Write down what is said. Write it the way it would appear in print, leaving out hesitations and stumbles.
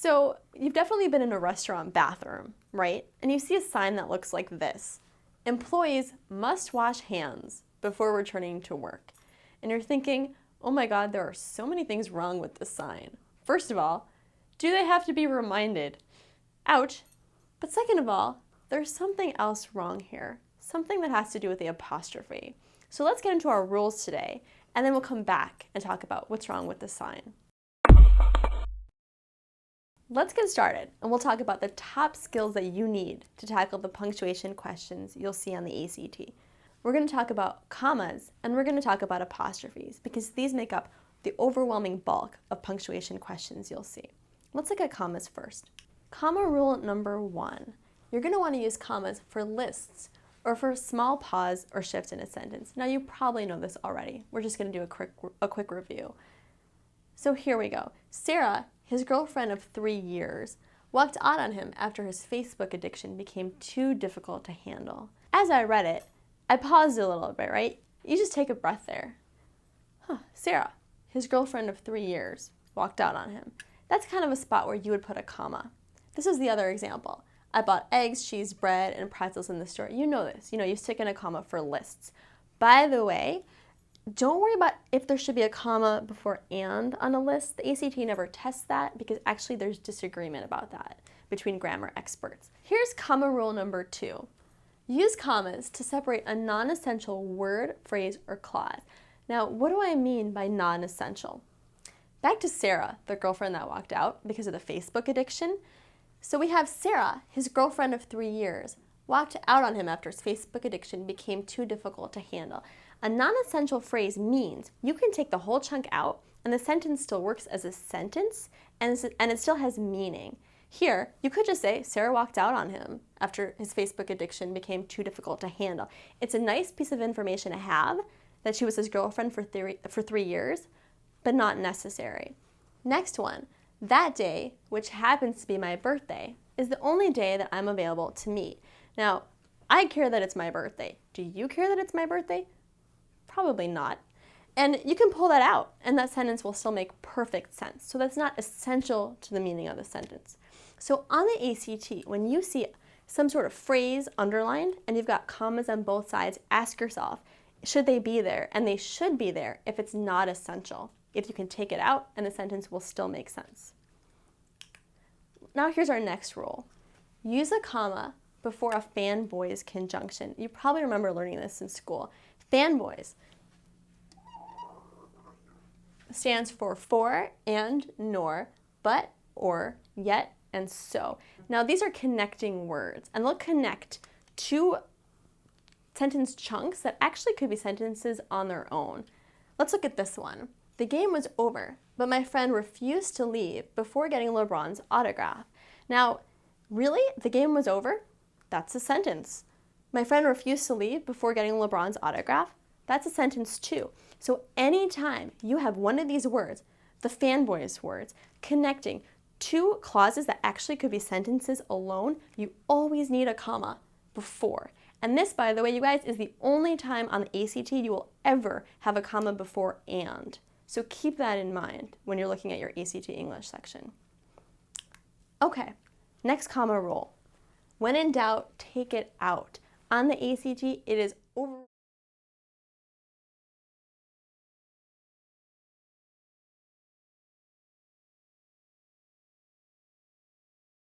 So you've definitely been in a restaurant bathroom, right? And you see a sign that looks like this: employees must wash hands before returning to work. And you're thinking, oh my God, there are so many things wrong with this sign. First of all, do they have to be reminded? Ouch. But second of all, there's something else wrong here, something that has to do with the apostrophe. So let's get into our rules today, and then we'll come back and talk about what's wrong with the sign. Let's get started, and we'll talk about the top skills that you need to tackle the punctuation questions you'll see on the ACT. We're going to talk about commas, and we're going to talk about apostrophes, because these make up the overwhelming bulk of punctuation questions you'll see. Let's look at commas first. Comma rule number 1. You're going to want to use commas for lists or for a small pause or shift in a sentence. Now, you probably know this already. We're just going to do a quick review. So here we go. Sarah, his girlfriend of 3 years, walked out on him after his Facebook addiction became too difficult to handle. As I read it, I paused a little bit, right? You just take a breath there. Sarah, his girlfriend of 3 years, walked out on him. That's kind of a spot where you would put a comma. This is the other example. I bought eggs, cheese, bread, and pretzels in the store. You know this. You stick in a comma for lists. By the way, don't worry about if there should be a comma before and on a list. The ACT never tests that because actually there's disagreement about that between grammar experts. Here's comma rule number 2. Use commas to separate a non-essential word, phrase, or clause. Now, what do I mean by non-essential? Back to Sarah, the girlfriend that walked out because of the Facebook addiction. So we have Sarah, his girlfriend of 3 years, walked out on him after his Facebook addiction became too difficult to handle. A non-essential phrase means you can take the whole chunk out and the sentence still works as a sentence and it still has meaning. Here, you could just say Sarah walked out on him after his Facebook addiction became too difficult to handle. It's a nice piece of information to have that she was his girlfriend for 3 years, but not necessary. Next one. That day, which happens to be my birthday, is the only day that I'm available to meet. Now, I care that it's my birthday. Do you care that it's my birthday? Probably not. And you can pull that out, and that sentence will still make perfect sense. So that's not essential to the meaning of the sentence. So on the ACT, when you see some sort of phrase underlined and you've got commas on both sides, ask yourself, should they be there? And they should be there if it's not essential. If you can take it out and the sentence will still make sense. Now here's our next rule. Use a comma before a FANBOYS conjunction. You probably remember learning this in school. FANBOYS stands for and, nor, but, or, yet, and so. Now these are connecting words, and they'll connect two sentence chunks that actually could be sentences on their own. Let's look at this one. The game was over, but my friend refused to leave before getting LeBron's autograph. Now, really? The game was over? That's a sentence. My friend refused to leave before getting LeBron's autograph? That's a sentence too. So anytime you have one of these words, the FANBOYS words, connecting two clauses that actually could be sentences alone, you always need a comma before. And this, by the way, you guys, is the only time on the ACT you will ever have a comma before and. So keep that in mind when you're looking at your ACT English section. Okay, next comma rule. When in doubt, take it out. On the ACT, it is over